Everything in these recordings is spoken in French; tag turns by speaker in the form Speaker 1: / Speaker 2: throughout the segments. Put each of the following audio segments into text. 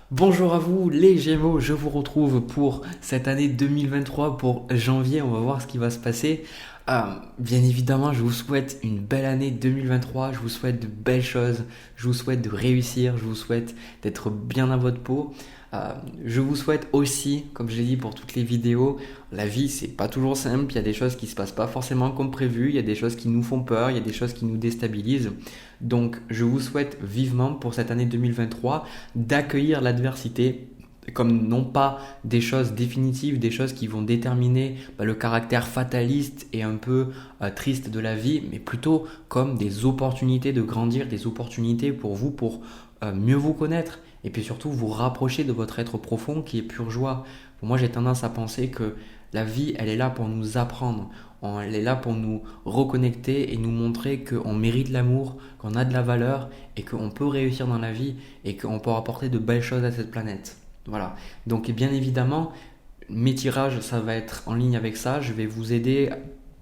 Speaker 1: Bonjour à vous les Gémeaux, je vous retrouve pour cette année 2023, pour janvier, on va voir ce qui va se passer. Bien évidemment, je vous souhaite une belle année 2023, je vous souhaite de belles choses, je vous souhaite de réussir, je vous souhaite d'être bien dans votre peau. Je vous souhaite aussi, comme je l'ai dit pour toutes les vidéos, la vie c'est pas toujours simple, il y a des choses qui se passent pas forcément comme prévu, il y a des choses qui nous font peur, il y a des choses qui nous déstabilisent. Donc je vous souhaite vivement pour cette année 2023 d'accueillir l'adversité comme non pas des choses définitives, des choses qui vont déterminer le caractère fataliste et un peu triste de la vie, mais plutôt comme des opportunités de grandir, des opportunités pour vous, pour mieux vous connaître et puis surtout vous rapprocher de votre être profond qui est pure joie. Pour moi, j'ai tendance à penser que la vie, elle est là pour nous apprendre, elle est là pour nous reconnecter et nous montrer qu'on mérite l'amour, qu'on a de la valeur et qu'on peut réussir dans la vie et qu'on peut apporter de belles choses à cette planète. Voilà. Donc bien évidemment, mes tirages, ça va être en ligne avec ça. Je vais vous aider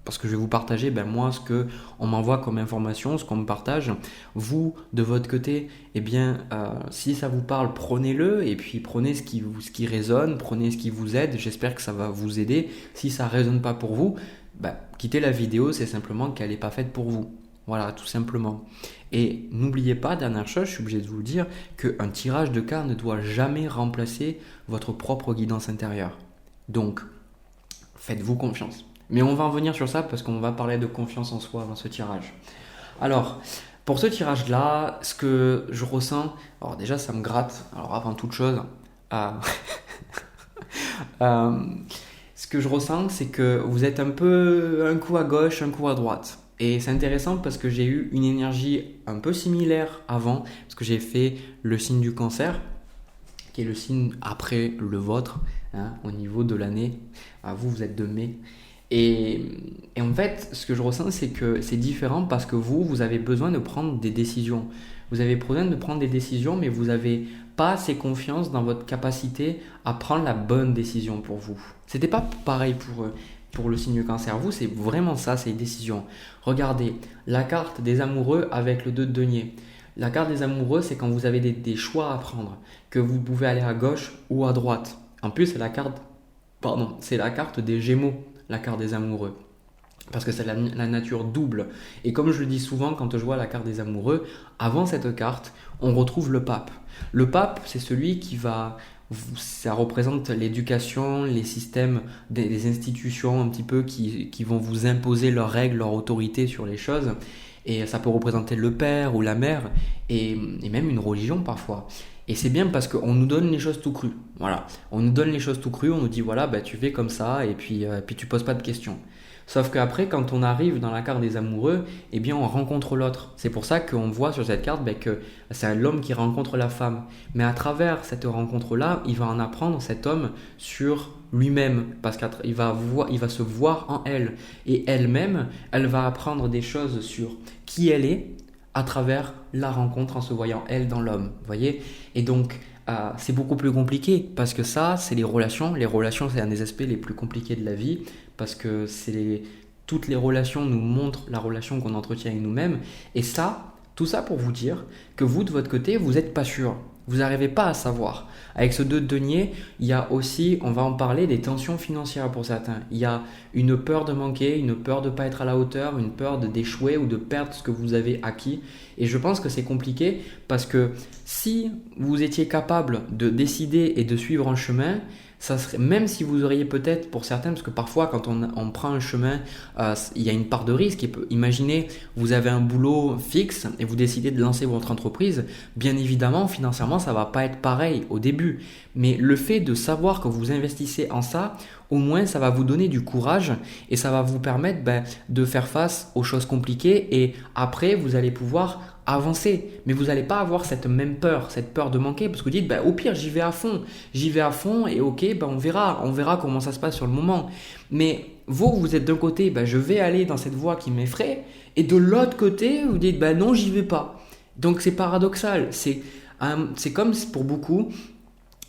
Speaker 1: parce que je vais vous partager moi ce que on m'envoie comme information, ce qu'on me partage. Vous de votre côté, si ça vous parle, prenez-le et puis prenez ce qui résonne, prenez ce qui vous aide. J'espère que ça va vous aider. Si ça résonne pas pour vous, quittez la vidéo. C'est simplement qu'elle n'est pas faite pour vous. Voilà, tout simplement. Et n'oubliez pas, dernière chose, je suis obligé de vous le dire, qu'un tirage de cartes ne doit jamais remplacer votre propre guidance intérieure. Donc, faites-vous confiance. Mais on va en venir sur ça parce qu'on va parler de confiance en soi dans ce tirage. Alors, pour ce tirage-là, ce que je ressens, alors déjà ça me gratte, alors avant toute chose, euh, euh, ce que je ressens c'est que vous êtes un peu un coup à gauche, un coup à droite. Et c'est intéressant parce que j'ai eu une énergie un peu similaire avant, parce que j'ai fait le signe du cancer, qui est le signe après le vôtre, hein, au niveau de l'année. Vous, vous êtes de mai. Et, et en fait, ce que je ressens, c'est que c'est différent parce que vous avez besoin de prendre des décisions. Vous avez besoin de prendre des décisions, mais vous n'avez pas assez confiance dans votre capacité à prendre la bonne décision pour vous. C'était pas pareil pour le signe cancer. Vous, c'est vraiment ça, c'est une décision. Regardez, la carte des amoureux avec le 2 de denier. La carte des amoureux, c'est quand vous avez des choix à prendre, que vous pouvez aller à gauche ou à droite. En plus, c'est la carte des Gémeaux, la carte des amoureux. Parce que c'est la nature double. Et comme je le dis souvent quand je vois la carte des amoureux, avant cette carte, on retrouve le pape. Le pape, c'est celui qui va... Ça représente l'éducation, les systèmes, des institutions un petit peu qui vont vous imposer leurs règles, leur autorité sur les choses. Et ça peut représenter le père ou la mère et même une religion parfois. Et c'est bien parce qu'on nous donne les choses tout crues. Voilà. On nous donne les choses tout crues, on nous dit voilà, tu fais comme ça et puis tu poses pas de questions. Sauf qu'après, quand on arrive dans la carte des amoureux, on rencontre l'autre. C'est pour ça qu'on voit sur cette carte que c'est l'homme qui rencontre la femme. Mais à travers cette rencontre-là, il va en apprendre, cet homme, sur lui-même. Parce qu'il va se voir en elle. Et elle-même, elle va apprendre des choses sur qui elle est à travers la rencontre en se voyant elle dans l'homme. Vous voyez? Et donc, c'est beaucoup plus compliqué parce que ça, c'est les relations. Les relations, c'est un des aspects les plus compliqués de la vie parce que toutes les relations nous montrent la relation qu'on entretient avec nous-mêmes. Et ça, tout ça pour vous dire que vous, de votre côté, vous n'êtes pas sûr. Vous n'arrivez pas à savoir. Avec ce 2 de denier, il y a aussi, on va en parler, des tensions financières pour certains. Il y a une peur de manquer, une peur de ne pas être à la hauteur, une peur d'échouer ou de perdre ce que vous avez acquis. Et je pense que c'est compliqué parce que si vous étiez capable de décider et de suivre un chemin, ça serait, même si vous auriez peut-être pour certains, parce que parfois quand on prend un chemin, il y a une part de risque. Imaginez, vous avez un boulot fixe et vous décidez de lancer votre entreprise. Bien évidemment, financièrement, ça va pas être pareil au début. Mais le fait de savoir que vous investissez en ça, au moins ça va vous donner du courage et ça va vous permettre de faire face aux choses compliquées et après vous allez pouvoir avancer. Mais vous n'allez pas avoir cette même peur, cette peur de manquer parce que vous dites au pire j'y vais à fond et ok on verra comment ça se passe sur le moment. Mais vous êtes d'un côté je vais aller dans cette voie qui m'effraie et de l'autre côté vous dites non j'y vais pas. Donc c'est paradoxal, c'est comme pour beaucoup.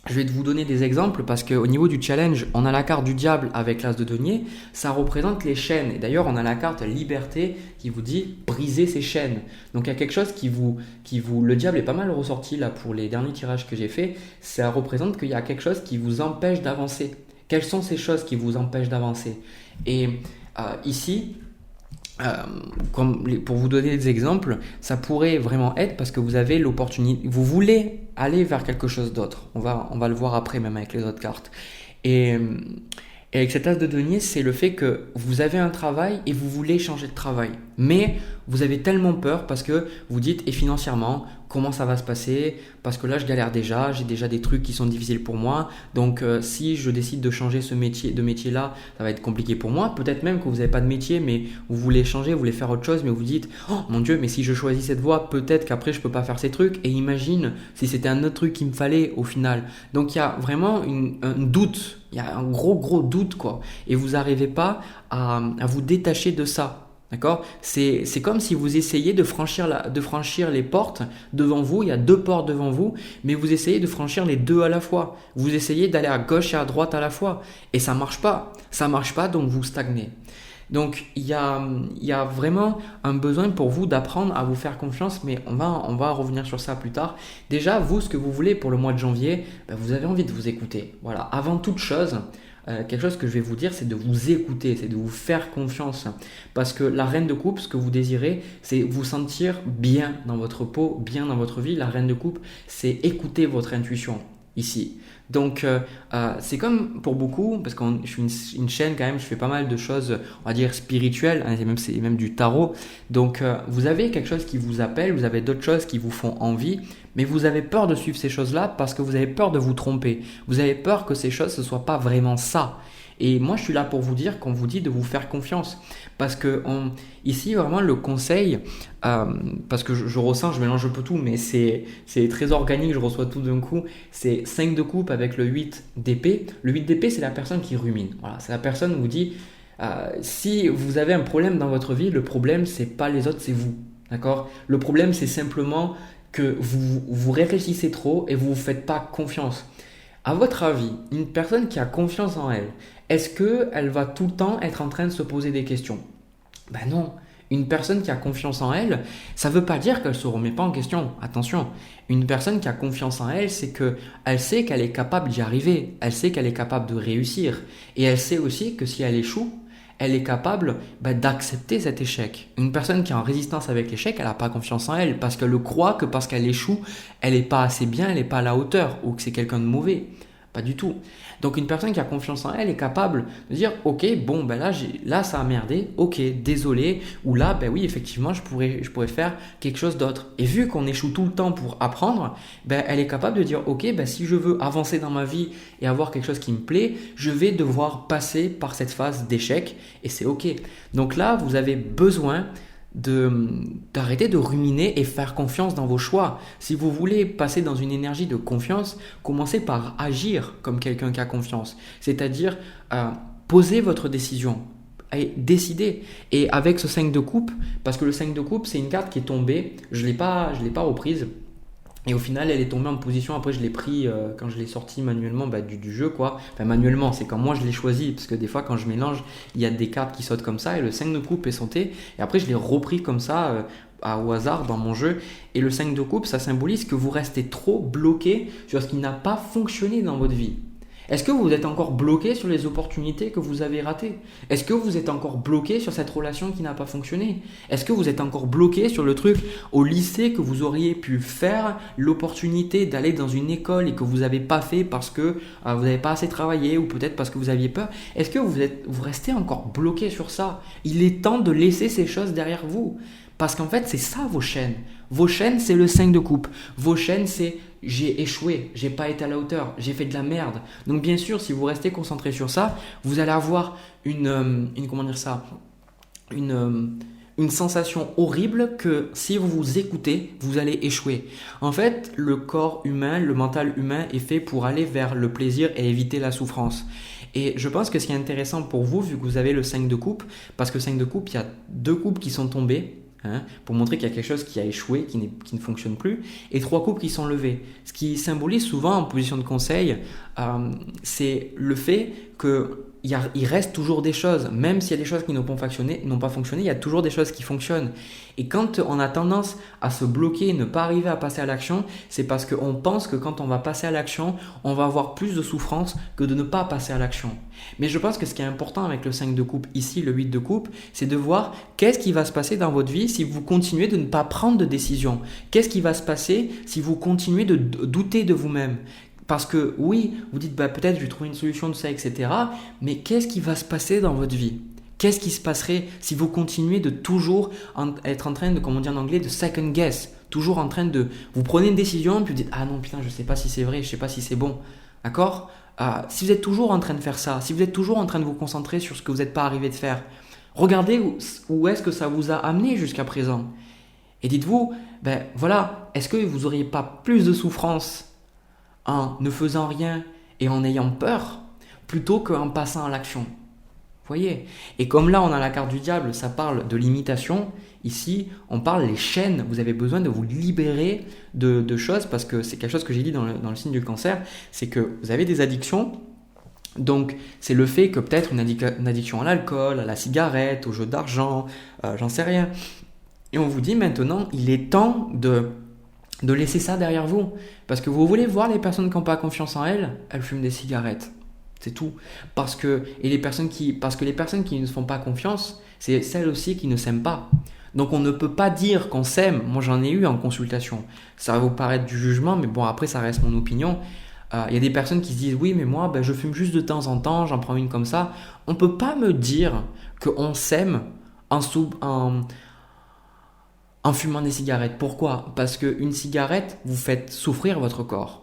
Speaker 1: Je vais vous donner des exemples parce qu'au niveau du challenge, on a la carte du diable avec l'as de denier, ça représente les chaînes. Et d'ailleurs, on a la carte liberté qui vous dit briser ces chaînes. Donc il y a quelque chose le diable est pas mal ressorti là pour les derniers tirages que j'ai fait. Ça représente qu'il y a quelque chose qui vous empêche d'avancer. Quelles sont ces choses qui vous empêchent d'avancer? Et ici, pour vous donner des exemples, ça pourrait vraiment être parce que vous avez l'opportunité, vous voulez aller vers quelque chose d'autre. On va le voir après, même avec les autres cartes. Et avec cet as de denier, c'est le fait que vous avez un travail et vous voulez changer de travail. Mais vous avez tellement peur parce que vous dites, et financièrement, comment ça va se passer? Parce que là, je galère déjà, j'ai déjà des trucs qui sont difficiles pour moi. Donc, si je décide de changer ce métier-là, ça va être compliqué pour moi. Peut-être même que vous n'avez pas de métier, mais vous voulez changer, vous voulez faire autre chose, mais vous dites, oh mon Dieu, mais si je choisis cette voie, peut-être qu'après, je ne peux pas faire ces trucs. Et imagine si c'était un autre truc qu'il me fallait au final. Donc, il y a vraiment un doute. Il y a un gros doute, quoi. Et vous n'arrivez pas à vous détacher de ça. D'accord? C'est comme si vous essayez de franchir les portes devant vous. Il y a 2 portes devant vous, mais vous essayez de franchir les 2 à la fois. Vous essayez d'aller à gauche et à droite à la fois. Et ça marche pas. Ça marche pas, donc vous stagnez. Donc il y a vraiment un besoin pour vous d'apprendre à vous faire confiance, mais on va revenir sur ça plus tard. Déjà, vous, ce que vous voulez pour le mois de janvier, vous avez envie de vous écouter. Voilà. Avant toute chose, quelque chose que je vais vous dire, c'est de vous écouter, c'est de vous faire confiance. Parce que la reine de coupe, ce que vous désirez, c'est vous sentir bien dans votre peau, bien dans votre vie. La reine de coupe, c'est écouter votre intuition ici. Donc, c'est comme pour beaucoup, parce que je suis une chaîne quand même, je fais pas mal de choses, on va dire spirituelles, hein, c'est même du tarot. Donc, vous avez quelque chose qui vous appelle, vous avez d'autres choses qui vous font envie, mais vous avez peur de suivre ces choses-là parce que vous avez peur de vous tromper. Vous avez peur que ces choses ne soient pas vraiment ça. Et moi, je suis là pour vous dire qu'on vous dit de vous faire confiance. Parce que ici, vraiment, le conseil, parce que je ressens, je mélange un peu tout, mais c'est très organique, je reçois tout d'un coup. C'est 5 de coupe avec le 8 d'épée. Le 8 d'épée, c'est la personne qui rumine. Voilà, c'est la personne qui vous dit, si vous avez un problème dans votre vie, le problème, c'est pas les autres, c'est vous. D'accord? Le problème, c'est simplement que vous réfléchissez trop et vous ne vous faites pas confiance. À votre avis, une personne qui a confiance en elle, est-ce qu'elle va tout le temps être en train de se poser des questions? Ben non. Une personne qui a confiance en elle, ça ne veut pas dire qu'elle ne se remet pas en question. Attention, une personne qui a confiance en elle, c'est qu'elle sait qu'elle est capable d'y arriver. Elle sait qu'elle est capable de réussir. Et elle sait aussi que si elle échoue, elle est capable d'accepter cet échec. Une personne qui est en résistance avec l'échec, elle n'a pas confiance en elle parce qu'elle croit que parce qu'elle échoue, elle n'est pas assez bien, elle n'est pas à la hauteur ou que c'est quelqu'un de mauvais. Pas du tout. Donc une personne qui a confiance en elle est capable de dire ok, bon ben là ça a merdé, ok, désolé, ou là ben oui effectivement je pourrais faire quelque chose d'autre. Et vu qu'on échoue tout le temps pour apprendre, ben elle est capable de dire ok, ben si je veux avancer dans ma vie et avoir quelque chose qui me plaît, je vais devoir passer par cette phase d'échec et c'est ok. Donc là vous avez besoin d'arrêter de ruminer et faire confiance dans vos choix. Si vous voulez passer dans une énergie de confiance, commencez par agir comme quelqu'un qui a confiance. C'est-à-dire, posez votre décision. Et décidez. Et avec ce 5 de coupe, parce que le 5 de coupe, c'est une carte qui est tombée, je l'ai pas reprise. Et au final, elle est tombée en position. Après, je l'ai pris quand je l'ai sorti manuellement du jeu, quoi. Enfin, manuellement, c'est quand moi je l'ai choisi. Parce que des fois, quand je mélange, il y a des cartes qui sautent comme ça. Et le 5 de coupe est sauté. Et après, je l'ai repris comme ça, au hasard, dans mon jeu. Et le 5 de coupe, ça symbolise que vous restez trop bloqué sur ce qui n'a pas fonctionné dans votre vie. Est-ce que vous êtes encore bloqué sur les opportunités que vous avez ratées? Est-ce que vous êtes encore bloqué sur cette relation qui n'a pas fonctionné? Est-ce que vous êtes encore bloqué sur le truc au lycée que vous auriez pu faire, l'opportunité d'aller dans une école et que vous n'avez pas fait parce que vous n'avez pas assez travaillé ou peut-être parce que vous aviez peur? Est-ce que vous restez encore bloqué sur ça? Il est temps de laisser ces choses derrière vous. Parce qu'en fait, c'est ça vos chaînes. Vos chaînes, c'est le 5 de coupe. Vos chaînes, c'est j'ai échoué, j'ai pas été à la hauteur, j'ai fait de la merde. Donc bien sûr, si vous restez concentré sur ça, vous allez avoir une sensation horrible que si vous vous écoutez, vous allez échouer. En fait, le corps humain, le mental humain est fait pour aller vers le plaisir et éviter la souffrance. Et je pense que ce qui est intéressant pour vous, vu que vous avez le 5 de coupe, parce que 5 de coupe, il y a 2 coupes qui sont tombées. hein, pour montrer qu'il y a quelque chose qui a échoué, qui ne fonctionne plus, et 3 coupes qui sont levées. Ce qui symbolise souvent en position de conseil, c'est le fait qu'il reste toujours des choses, même s'il y a des choses qui n'ont pas fonctionné, il y a toujours des choses qui fonctionnent. Et quand on a tendance à se bloquer et ne pas arriver à passer à l'action, c'est parce qu'on pense que quand on va passer à l'action, on va avoir plus de souffrance que de ne pas passer à l'action. Mais je pense que ce qui est important avec le 5 de coupe, ici le 8 de coupe, c'est de voir qu'est-ce qui va se passer dans votre vie si vous continuez de ne pas prendre de décision. Qu'est-ce qui va se passer si vous continuez de douter de vous-même. Parce que oui, vous dites peut-être je vais trouver une solution de ça, etc. Mais qu'est-ce qui va se passer dans votre vie? Qu'est-ce qui se passerait si vous continuez de toujours être en train de, comme on dit en anglais, de second guess, toujours en train de, vous prenez une décision puis vous dites ah non putain je sais pas si c'est vrai, je sais pas si c'est bon, d'accord? Si vous êtes toujours en train de faire ça, si vous êtes toujours en train de vous concentrer sur ce que vous n'êtes pas arrivé de faire, regardez où est-ce que ça vous a amené jusqu'à présent. Et dites-vous, voilà, est-ce que vous n'auriez pas plus de souffrance en ne faisant rien et en ayant peur plutôt qu'en passant à l'action? Vous voyez? Et comme là on a la carte du diable, ça parle de limitation. Ici, on parle les chaînes. Vous avez besoin de vous libérer de choses parce que c'est quelque chose que j'ai dit dans le signe du cancer, c'est que vous avez des addictions. Donc, c'est le fait que peut-être une addiction à l'alcool, à la cigarette, au jeu d'argent, j'en sais rien. Et on vous dit maintenant, il est temps de laisser ça derrière vous. Parce que vous voulez voir les personnes qui n'ont pas confiance en elles fument des cigarettes. C'est tout. Parce que les personnes qui ne se font pas confiance, c'est celles aussi qui ne s'aiment pas. Donc on ne peut pas dire qu'on s'aime. Moi j'en ai eu en consultation. Ça va vous paraître du jugement, mais bon après ça reste mon opinion. Il y a des personnes qui se disent oui mais moi je fume juste de temps en temps, j'en prends une comme ça. On ne peut pas me dire qu'on s'aime en fumant des cigarettes. Pourquoi? Parce qu'une cigarette, vous faites souffrir votre corps.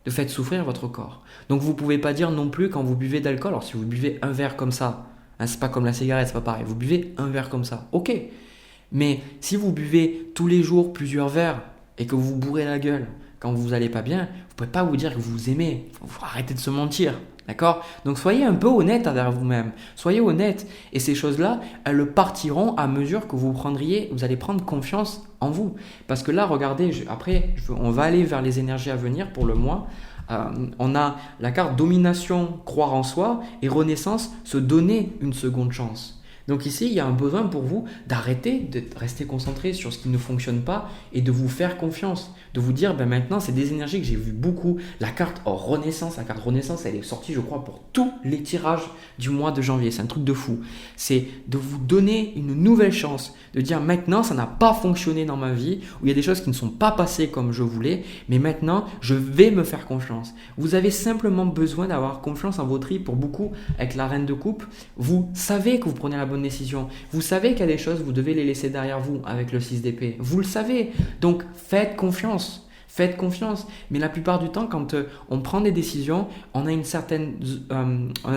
Speaker 1: Donc vous ne pouvez pas dire non plus quand vous buvez d'alcool, alors si vous buvez un verre comme ça, hein, c'est pas comme la cigarette, c'est pas pareil, vous buvez un verre comme ça, ok. Mais si vous buvez tous les jours plusieurs verres et que vous vous bourrez la gueule quand vous n'allez pas bien, vous ne pouvez pas vous dire que vous vous aimez, faut arrêter de se mentir. D'accord? Donc soyez un peu honnête envers vous-même. Soyez honnête. Et ces choses-là, elles partiront à mesure que vous allez prendre confiance en vous. Parce que là, regardez, on va aller vers les énergies à venir pour le mois. On a la carte domination, croire en soi, et renaissance, se donner une seconde chance. Donc ici, il y a un besoin pour vous d'arrêter de rester concentré sur ce qui ne fonctionne pas et de vous faire confiance. De vous dire, maintenant, c'est des énergies que j'ai vues beaucoup. La carte Renaissance, elle est sortie, je crois, pour tous les tirages du mois de janvier. C'est un truc de fou. C'est de vous donner une nouvelle chance. De dire, maintenant, ça n'a pas fonctionné dans ma vie, où il y a des choses qui ne sont pas passées comme je voulais, mais maintenant, je vais me faire confiance. Vous avez simplement besoin d'avoir confiance en votre vie. Pour beaucoup, avec la reine de coupe, vous savez que vous prenez la bonne décision. Vous savez qu'il y a des choses, vous devez les laisser derrière vous avec le 6 d'épée. Vous le savez. Donc, faites confiance. Faites confiance. Mais la plupart du temps, quand on prend des décisions, on a un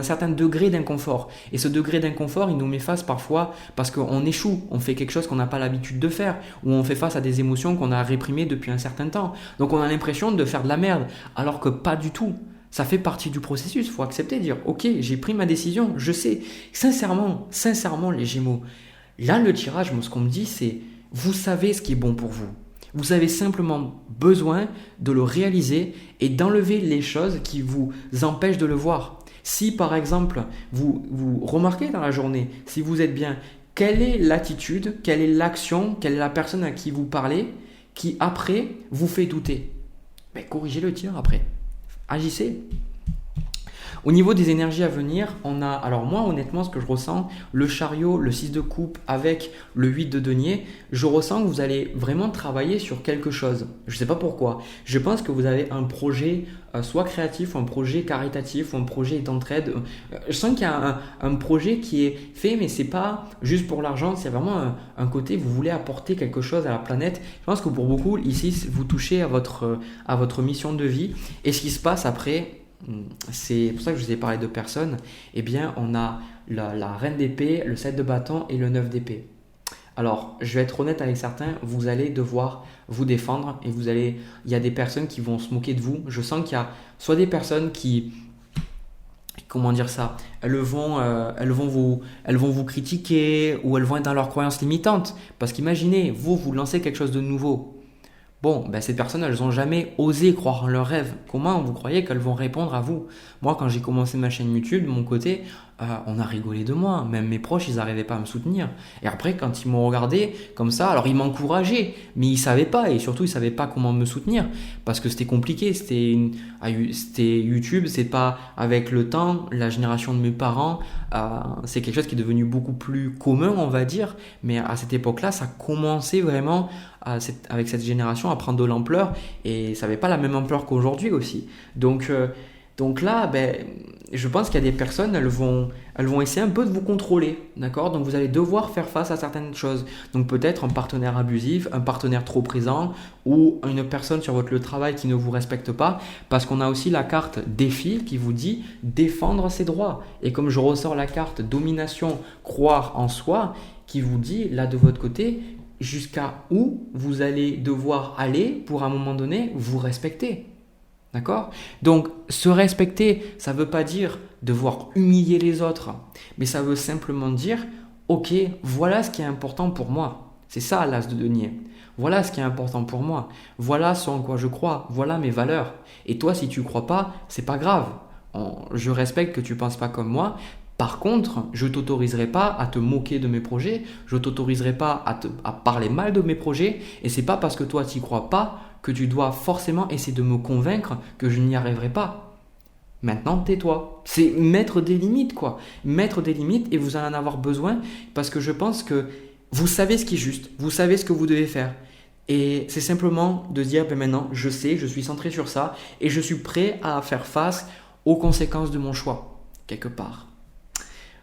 Speaker 1: certain degré d'inconfort. Et ce degré d'inconfort, il nous met face parfois parce qu'on échoue. On fait quelque chose qu'on n'a pas l'habitude de faire. Ou on fait face à des émotions qu'on a réprimées depuis un certain temps. Donc, on a l'impression de faire de la merde. Alors que pas du tout. Ça fait partie du processus, il faut accepter, dire ok, j'ai pris ma décision, je sais. Sincèrement les Gémeaux, là le tirage, moi ce qu'on me dit c'est, vous savez ce qui est bon pour vous. Vous avez simplement besoin de le réaliser et d'enlever les choses qui vous empêchent de le voir. Si par exemple, vous remarquez dans la journée, si vous êtes bien, quelle est l'attitude, quelle est l'action, quelle est la personne à qui vous parlez qui après vous fait douter? Corrigez le tir après. Agissez. Au niveau des énergies à venir, on a, alors moi honnêtement ce que je ressens, le chariot, le 6 de coupe avec le 8 de denier, je ressens que vous allez vraiment travailler sur quelque chose. Je ne sais pas pourquoi. Je pense que vous avez un projet soit créatif, ou un projet caritatif, ou un projet d'entraide. Je sens qu'il y a un projet qui est fait, mais c'est pas juste pour l'argent, c'est vraiment un côté, vous voulez apporter quelque chose à la planète. Je pense que pour beaucoup, ici, vous touchez à votre mission de vie. Et ce qui se passe après, c'est pour ça que je vous ai parlé de personnes, eh bien on a la reine d'épée, le 7 de bâton et le 9 d'épée. Alors je vais être honnête avec certains, vous allez devoir vous défendre et il y a des personnes qui vont se moquer de vous. Je sens qu'il y a soit des personnes qui comment dire ça, elles vont vous critiquer ou elles vont être dans leurs croyances limitantes. Parce qu'imaginez, vous lancez quelque chose de nouveau. Bon, ben ces personnes, elles n'ont jamais osé croire en leurs rêves. Comment vous croyez qu'elles vont répondre à vous? Moi, quand j'ai commencé ma chaîne YouTube, de mon côté, on a rigolé de moi. Même mes proches, ils n'arrivaient pas à me soutenir. Et après, quand ils m'ont regardé comme ça, alors ils m'encourageaient, mais ils ne savaient pas. Et surtout, ils ne savaient pas comment me soutenir. Parce que c'était compliqué. C'était YouTube, c'est pas avec le temps, la génération de mes parents, c'est quelque chose qui est devenu beaucoup plus commun, on va dire. Mais à cette époque-là, ça commençait vraiment avec cette génération à prendre de l'ampleur et ça n'avait pas la même ampleur qu'aujourd'hui aussi. Donc là, je pense qu'il y a des personnes, elles vont essayer un peu de vous contrôler, d'accord? Donc vous allez devoir faire face à certaines choses. Donc peut-être un partenaire abusif, un partenaire trop présent ou une personne sur votre lieu de travail qui ne vous respecte pas, parce qu'on a aussi la carte défi qui vous dit défendre ses droits. Et comme je ressors la carte domination, croire en soi, qui vous dit là de votre côté, jusqu'à où vous allez devoir aller pour à un moment donné vous respecter. D'accord? Donc, se respecter, ça ne veut pas dire devoir humilier les autres, mais ça veut simplement dire, ok, voilà ce qui est important pour moi. C'est ça l'as de denier. Voilà ce qui est important pour moi. Voilà ce en quoi je crois. Voilà mes valeurs. Et toi, si tu ne crois pas, c'est pas grave. Je respecte que tu ne penses pas comme moi. Par contre, je ne t'autoriserai pas à te moquer de mes projets, je ne t'autoriserai pas à parler mal de mes projets, et c'est pas parce que toi tu n'y crois pas que tu dois forcément essayer de me convaincre que je n'y arriverai pas. Maintenant, tais-toi. C'est mettre des limites, quoi. Mettre des limites, et vous allez en avoir besoin parce que je pense que vous savez ce qui est juste, vous savez ce que vous devez faire. Et c'est simplement de dire, maintenant, je sais, je suis centré sur ça, et je suis prêt à faire face aux conséquences de mon choix, quelque part.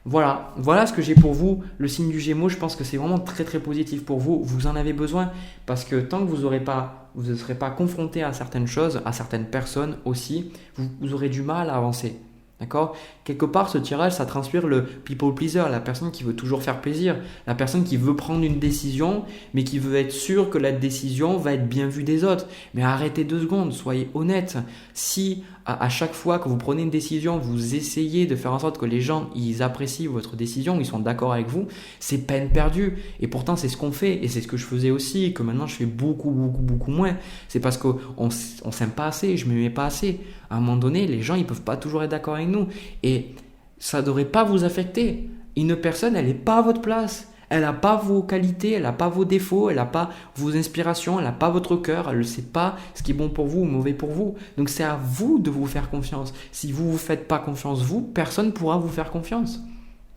Speaker 1: Voilà ce que j'ai pour vous. Le signe du Gémeaux, je pense que c'est vraiment très très positif pour vous. Vous en avez besoin parce que tant que vous ne serez pas confronté à certaines choses, à certaines personnes aussi, vous aurez du mal à avancer. D'accord? Quelque part, ce tirage, ça transpire le people pleaser, la personne qui veut toujours faire plaisir, la personne qui veut prendre une décision, mais qui veut être sûr que la décision va être bien vue des autres. Mais arrêtez 2 secondes, soyez honnête. Si à chaque fois que vous prenez une décision, vous essayez de faire en sorte que les gens ils apprécient votre décision, ils sont d'accord avec vous, c'est peine perdue. Et pourtant, c'est ce qu'on fait, et c'est ce que je faisais aussi, que maintenant je fais beaucoup moins. C'est parce qu'on s'aime pas assez, je ne m'aimais pas assez. À un moment donné, les gens ils peuvent pas toujours être d'accord avec nous. Et ça ne devrait pas vous affecter. Une personne, elle n'est pas à votre place. Elle n'a pas vos qualités, elle n'a pas vos défauts, elle n'a pas vos inspirations, elle n'a pas votre cœur, elle ne sait pas ce qui est bon pour vous ou mauvais pour vous. Donc c'est à vous de vous faire confiance. Si vous ne vous faites pas confiance, personne ne pourra vous faire confiance.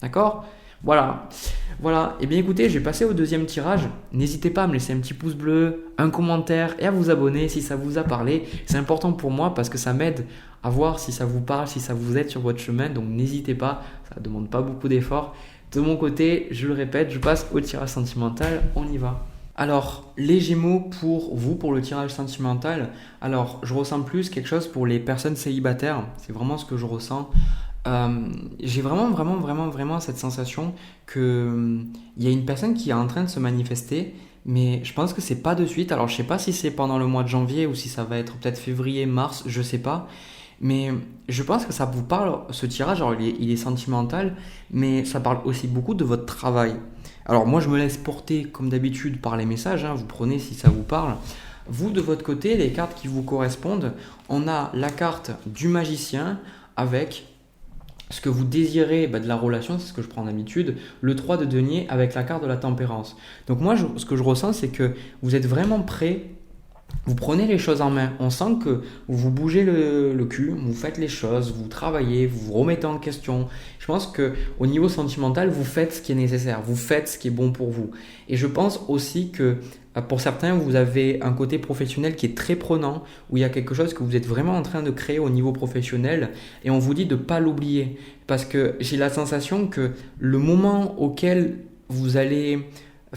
Speaker 1: D'accord ? Voilà. Et bien écoutez, je vais passer au deuxième tirage. N'hésitez pas à me laisser un petit pouce bleu, un commentaire et à vous abonner si ça vous a parlé. C'est important pour moi parce que ça m'aide à voir si ça vous parle, si ça vous aide sur votre chemin. Donc n'hésitez pas, ça ne demande pas beaucoup d'efforts. De mon côté, je le répète, je passe au tirage sentimental. On y va. Alors, les Gémeaux pour vous, pour le tirage sentimental. Alors, je ressens plus quelque chose pour les personnes célibataires. C'est vraiment ce que je ressens. J'ai vraiment cette sensation que y a une personne qui est en train de se manifester, mais je pense que c'est pas de suite. Alors je sais pas si c'est pendant le mois de janvier ou si ça va être peut-être février, mars, je sais pas. Mais je pense que ça vous parle, ce tirage, alors il est sentimental, mais ça parle aussi beaucoup de votre travail. Alors moi je me laisse porter comme d'habitude par les messages, vous prenez si ça vous parle. Vous de votre côté, les cartes qui vous correspondent, on a la carte du magicien avec ce que vous désirez de la relation, c'est ce que je prends d'habitude, le 3 de denier avec la carte de la tempérance. Donc moi, ce que je ressens, c'est que vous êtes vraiment prêt, vous prenez les choses en main. On sent que vous bougez le cul, vous faites les choses, vous travaillez, vous vous remettez en question. Je pense qu'au niveau sentimental, vous faites ce qui est nécessaire, vous faites ce qui est bon pour vous. Et je pense aussi que pour certains, vous avez un côté professionnel qui est très prenant, où il y a quelque chose que vous êtes vraiment en train de créer au niveau professionnel et on vous dit de ne pas l'oublier. Parce que j'ai la sensation que le moment auquel vous allez...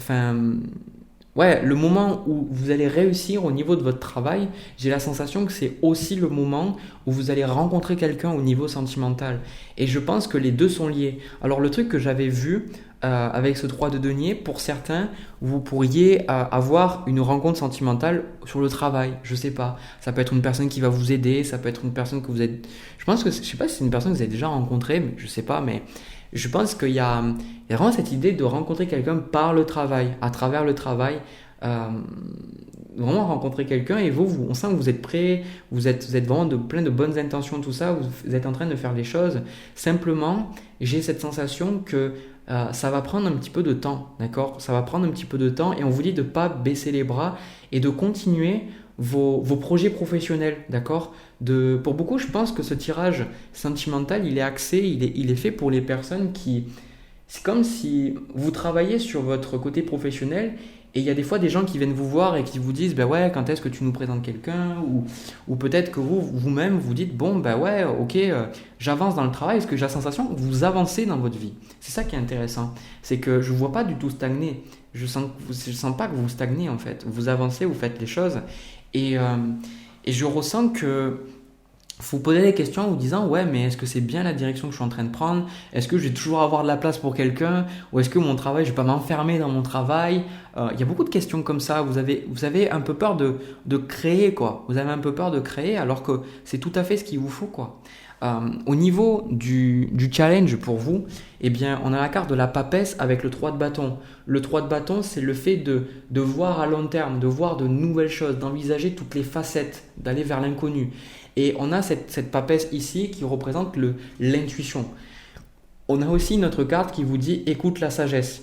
Speaker 1: le moment où vous allez réussir au niveau de votre travail, j'ai la sensation que c'est aussi le moment où vous allez rencontrer quelqu'un au niveau sentimental. Et je pense que les deux sont liés. Alors le truc que j'avais vu, avec ce 3 de denier, pour certains, vous pourriez avoir une rencontre sentimentale sur le travail. Je sais pas. Ça peut être une personne qui va vous aider, ça peut être une personne que vous êtes. Je pense que, je sais pas si c'est une personne que vous avez déjà rencontrée, mais je sais pas, mais je pense qu'il y a vraiment cette idée de rencontrer quelqu'un par le travail, à travers le travail. euh, Vraiment rencontrer quelqu'un et on sent que vous êtes prêt, vous êtes vraiment plein de bonnes intentions, tout ça, vous êtes en train de faire les choses. Simplement, j'ai cette sensation que ça va prendre un petit peu de temps, d'accord? Ça va prendre un petit peu de temps et on vous dit de ne pas baisser les bras et de continuer vos projets professionnels, d'accord? Pour beaucoup, je pense que ce tirage sentimental, il est axé, il est fait pour les personnes qui... C'est comme si vous travaillez sur votre côté professionnel et il y a des fois des gens qui viennent vous voir et qui vous disent, ben ouais, quand est-ce que tu nous présentes quelqu'un ou peut-être que vous-même vous dites, bon, ben ouais, ok, j'avance dans le travail, est-ce que j'ai la sensation que vous avancez dans votre vie? C'est ça qui est intéressant, c'est que je ne vous vois pas du tout stagner, je sens pas que vous stagnez en fait, vous avancez, vous faites les choses et je ressens que vous posez des questions en vous disant ouais mais est-ce que c'est bien la direction que je suis en train de prendre? Est-ce que je vais toujours avoir de la place pour quelqu'un? Ou est-ce que mon travail, je vais pas m'enfermer dans mon travail? Il y a beaucoup de questions comme ça. Vous avez un peu peur de créer quoi. Vous avez un peu peur de créer alors que c'est tout à fait ce qu'il vous faut quoi. Au niveau du challenge pour vous, eh bien, on a la carte de la papesse avec le 3 de bâton. Le 3 de bâton, c'est le fait de voir à long terme, de voir de nouvelles choses, d'envisager toutes les facettes, d'aller vers l'inconnu. Et on a cette papesse ici qui représente l'intuition. On a aussi notre carte qui vous dit écoute la sagesse.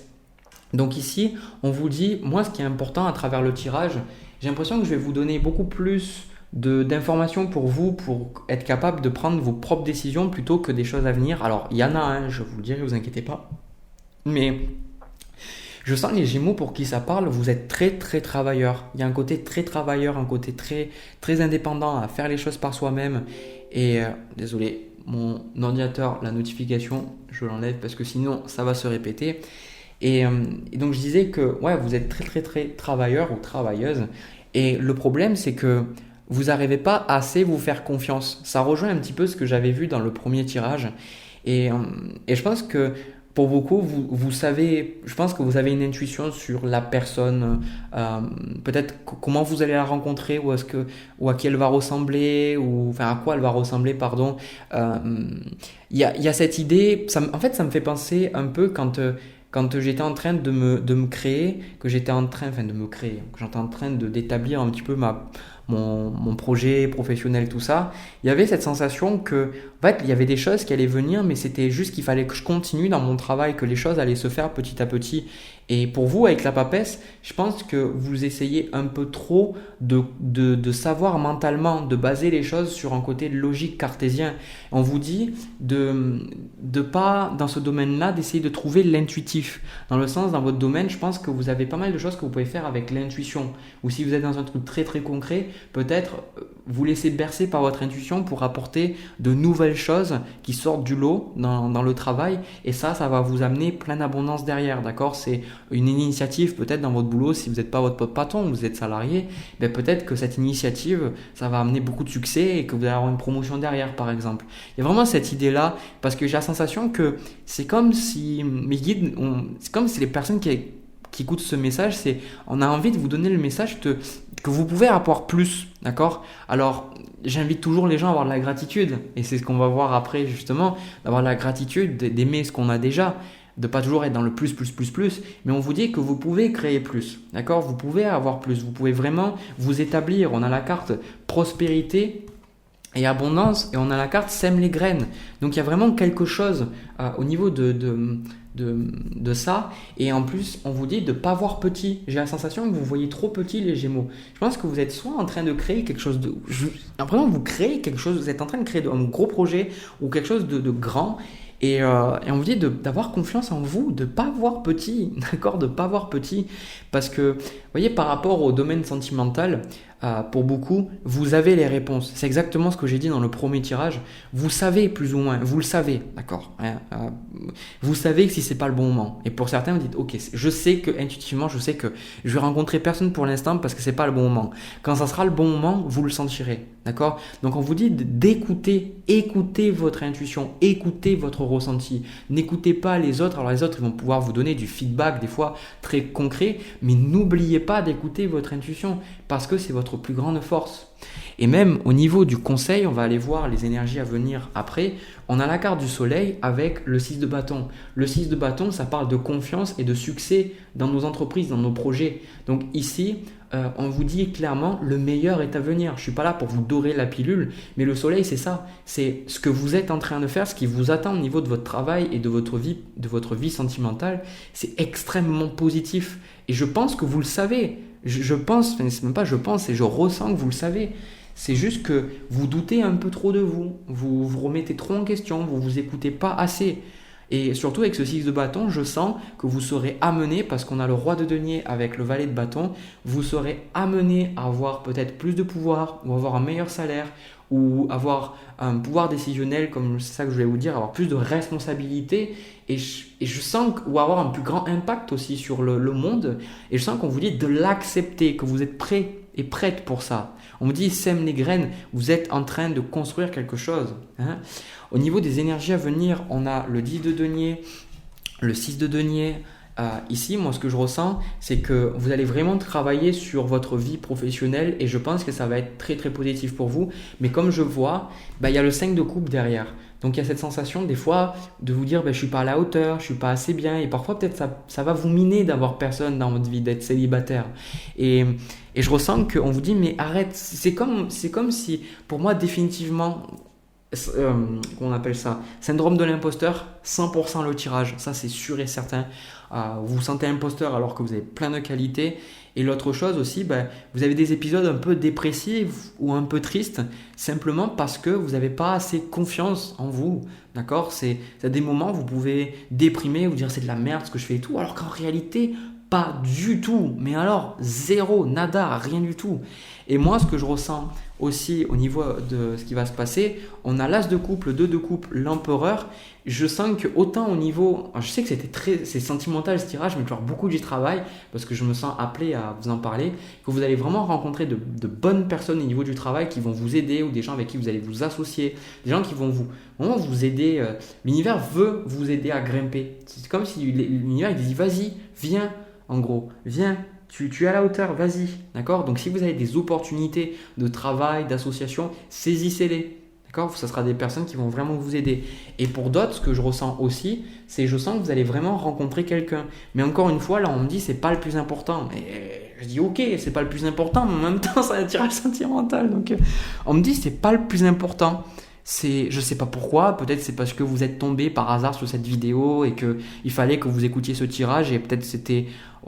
Speaker 1: Donc ici, on vous dit, moi ce qui est important à travers le tirage, j'ai l'impression que je vais vous donner beaucoup plus d'informations pour vous, pour être capable de prendre vos propres décisions plutôt que des choses à venir. Alors il y en a, hein, je vous le dirai, ne vous inquiétez pas. Mais je sens les Gémeaux pour qui ça parle, vous êtes très très travailleur. Il y a un côté très travailleur, un côté très très indépendant à faire les choses par soi-même. Et désolé, mon ordinateur, la notification, je l'enlève parce que sinon ça va se répéter. Et donc je disais que ouais, vous êtes très très très travailleur ou travailleuse. Et le problème c'est que vous n'arrivez pas à assez vous faire confiance. Ça rejoint un petit peu ce que j'avais vu dans le premier tirage. Et je pense que pour beaucoup, vous savez, je pense que vous avez une intuition sur la personne, peut-être comment vous allez la rencontrer, ou à qui elle va ressembler, ou enfin à quoi elle va ressembler, pardon. Il y a cette idée, en fait, ça me fait penser un peu quand j'étais en train de me créer, que j'étais en train, enfin de me créer, que j'étais en train d'établir un petit peu mon projet professionnel, tout ça, il y avait cette sensation que, en fait, il y avait des choses qui allaient venir, mais c'était juste qu'il fallait que je continue dans mon travail, que les choses allaient se faire petit à petit. Et pour vous, avec la papesse, je pense que vous essayez un peu trop de savoir mentalement, de baser les choses sur un côté logique cartésien. On vous dit de pas, dans ce domaine-là, d'essayer de trouver l'intuitif. Dans le sens, dans votre domaine, je pense que vous avez pas mal de choses que vous pouvez faire avec l'intuition. Ou si vous êtes dans un truc très très concret, peut-être vous laisser bercer par votre intuition pour apporter de nouvelles choses qui sortent du lot dans le travail. Et ça va vous amener plein d'abondance derrière, d'accord? C'est une initiative peut-être dans votre boulot, si vous n'êtes pas votre patron, vous êtes salarié, ben peut-être que cette initiative, ça va amener beaucoup de succès et que vous allez avoir une promotion derrière, par exemple. Il y a vraiment cette idée-là, parce que j'ai la sensation que c'est comme si mes guides, c'est comme si les personnes qui écoutent ce message, on a envie de vous donner le message que vous pouvez avoir plus, d'accord? Alors, j'invite toujours les gens à avoir de la gratitude, et c'est ce qu'on va voir après justement, d'avoir de la gratitude, d'aimer ce qu'on a déjà, de pas toujours être dans le plus, mais on vous dit que vous pouvez créer plus, d'accord? Vous pouvez avoir plus, vous pouvez vraiment vous établir. On a la carte prospérité et abondance, et on a la carte sème les graines. Donc il y a vraiment quelque chose au niveau de ça, et en plus on vous dit de ne pas voir petit. J'ai la sensation que vous voyez trop petit, les Gémeaux. Je pense que vous êtes soit en train de créer quelque chose j'ai l'impression que vous créez quelque chose, vous êtes en train de créer un gros projet ou quelque chose de grand. Et on vous dit d'avoir confiance en vous, de ne pas voir petit, d'accord, de ne pas voir petit, parce que, vous voyez, par rapport au domaine sentimental, pour beaucoup, vous avez les réponses. C'est exactement ce que j'ai dit dans le premier tirage. Vous savez plus ou moins, vous le savez, d'accord, hein, vous savez que si c'est pas le bon moment. Et pour certains, vous dites, ok, je sais que intuitivement, je sais que je vais rencontrer personne pour l'instant parce que c'est pas le bon moment. Quand ça sera le bon moment, vous le sentirez, d'accord. Donc on vous dit d'écouter, écoutez votre intuition, écoutez votre ressenti. N'écoutez pas les autres. Alors les autres, ils vont pouvoir vous donner du feedback des fois très concret, mais n'oubliez pas d'écouter votre intuition parce que c'est votre plus grande force. Et même au niveau du conseil, on va aller voir les énergies à venir après. On a la carte du soleil avec le 6 de bâton. Le 6 de bâton, ça parle de confiance et de succès dans nos entreprises, dans nos projets. Donc ici, on vous dit clairement, le meilleur est à venir. Je ne suis pas là pour vous dorer la pilule, mais le soleil, c'est ça. C'est ce que vous êtes en train de faire, ce qui vous attend au niveau de votre travail et de votre vie sentimentale. C'est extrêmement positif. Et je pense que vous le savez. Je pense, enfin, c'est même pas je pense, c'est je ressens que vous le savez. C'est juste que vous doutez un peu trop de vous. Vous vous remettez trop en question, vous vous écoutez pas assez. Et surtout avec ce 6 de bâton, je sens que vous serez amené, parce qu'on a le roi de denier avec le valet de bâton, vous serez amené à avoir peut-être plus de pouvoir, ou avoir un meilleur salaire, ou avoir un pouvoir décisionnel, comme c'est ça que je voulais vous dire, avoir plus de responsabilité, et je sens ou avoir un plus grand impact aussi sur le monde, et je sens qu'on vous dit de l'accepter, que vous êtes prêt et prête pour ça. On me dit sème les graines, vous êtes en train de construire quelque chose. Hein. Au niveau des énergies à venir, on a le 10 de denier, le 6 de denier. Ici, moi, ce que je ressens, c'est que vous allez vraiment travailler sur votre vie professionnelle et je pense que ça va être très, très positif pour vous. Mais comme je vois, il y a le 5 de coupe derrière. Donc, il y a cette sensation des fois de vous dire je ne suis pas à la hauteur, je ne suis pas assez bien. Et parfois, peut-être ça va vous miner d'avoir personne dans votre vie, d'être célibataire. Et je ressens qu'on vous dit mais arrête. C'est comme si, pour moi, définitivement, qu'on appelle ça, syndrome de l'imposteur, 100% le tirage, ça c'est sûr et certain. Vous vous sentez imposteur alors que vous avez plein de qualités. Et l'autre chose aussi, vous avez des épisodes un peu dépressifs ou un peu tristes, simplement parce que vous n'avez pas assez confiance en vous. D'accord, c'est à des moments où vous pouvez déprimer, vous dire c'est de la merde ce que je fais et tout, alors qu'en réalité, pas du tout. Mais alors, zéro, nada, rien du tout. Et moi, ce que je ressens aussi au niveau de ce qui va se passer, on a l'as de coupe, le 2 de coupe, l'empereur. Je sens que autant au niveau, je sais que c'est sentimental ce tirage, mais il va y avoir beaucoup du travail parce que je me sens appelé à vous en parler, que vous allez vraiment rencontrer de bonnes personnes au niveau du travail qui vont vous aider ou des gens avec qui vous allez vous associer, des gens qui vont vraiment vous aider. L'univers veut vous aider à grimper. C'est comme si l'univers il dit vas-y, viens, en gros, viens. Tu es à la hauteur, vas-y, d'accord? Donc si vous avez des opportunités de travail, d'association, saisissez-les, d'accord? Ça sera des personnes qui vont vraiment vous aider. Et pour d'autres, ce que je ressens aussi, c'est je sens que vous allez vraiment rencontrer quelqu'un. Mais encore une fois, là, on me dit c'est pas le plus important. Et je dis ok, c'est pas le plus important, mais en même temps, c'est un tirage sentimental. Donc on me dit c'est pas le plus important. Je sais pas pourquoi, peut-être c'est parce que vous êtes tombé par hasard sur cette vidéo et qu'il fallait que vous écoutiez ce tirage et peut-être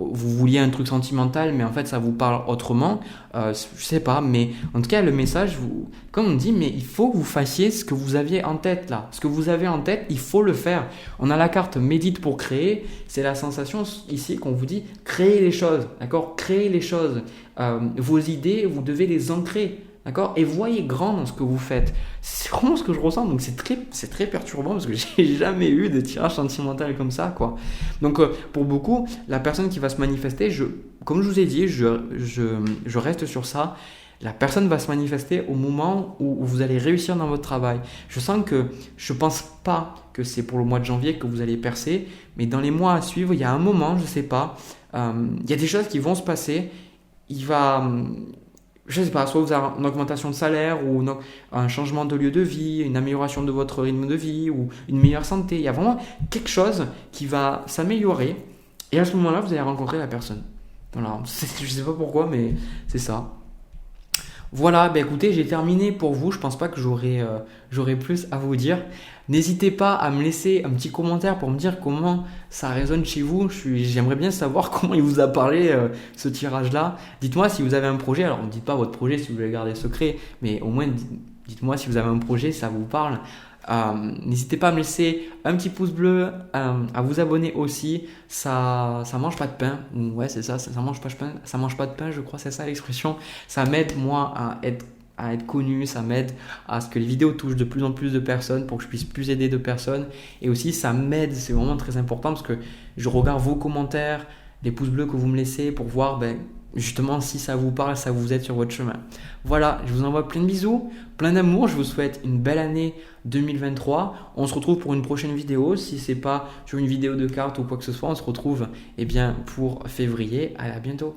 Speaker 1: vous vouliez un truc sentimental mais en fait ça vous parle autrement, je sais pas, mais en tout cas le message, comme on dit, mais il faut que vous fassiez ce que vous aviez en tête là, ce que vous avez en tête, il faut le faire. On a la carte médite pour créer, c'est la sensation ici qu'on vous dit créez les choses, d'accord, créez les choses, vos idées vous devez les ancrer. D'accord? Et voyez grand dans ce que vous faites. C'est vraiment ce que je ressens. Donc c'est très perturbant parce que j'ai jamais eu de tirage sentimental comme ça, quoi. Donc pour beaucoup, la personne qui va se manifester, comme je vous ai dit, je reste sur ça. La personne va se manifester au moment où vous allez réussir dans votre travail. Je pense pas que c'est pour le mois de janvier que vous allez percer, mais dans les mois à suivre, il y a un moment, je sais pas, il y a des choses qui vont se passer. Je ne sais pas, soit vous avez une augmentation de salaire ou un changement de lieu de vie, une amélioration de votre rythme de vie ou une meilleure santé. Il y a vraiment quelque chose qui va s'améliorer et à ce moment-là, vous allez rencontrer la personne. Voilà, je ne sais pas pourquoi, mais c'est ça. Voilà, écoutez, j'ai terminé pour vous. Je pense pas que j'aurai plus à vous dire. N'hésitez pas à me laisser un petit commentaire pour me dire comment ça résonne chez vous. J'aimerais bien savoir comment il vous a parlé ce tirage-là. Dites-moi si vous avez un projet. Alors, ne dites pas votre projet si vous voulez le garder secret, mais au moins dites-moi si vous avez un projet, ça vous parle. N'hésitez pas à me laisser un petit pouce bleu, à vous abonner aussi. Ça mange pas de pain. Ouais, c'est ça, ça mange pas de pain. Ça mange pas de pain, je crois, c'est ça l'expression. Ça m'aide moi à être connu, ça m'aide à ce que les vidéos touchent de plus en plus de personnes pour que je puisse plus aider de personnes. Et aussi, ça m'aide, c'est vraiment très important parce que je regarde vos commentaires, les pouces bleus que vous me laissez pour voir justement si ça vous parle, ça vous aide sur votre chemin. Voilà, je vous envoie plein de bisous, plein d'amour, je vous souhaite une belle année 2023. On se retrouve pour une prochaine vidéo. Si c'est pas sur une vidéo de cartes ou quoi que ce soit, on se retrouve pour février. Allez, à bientôt.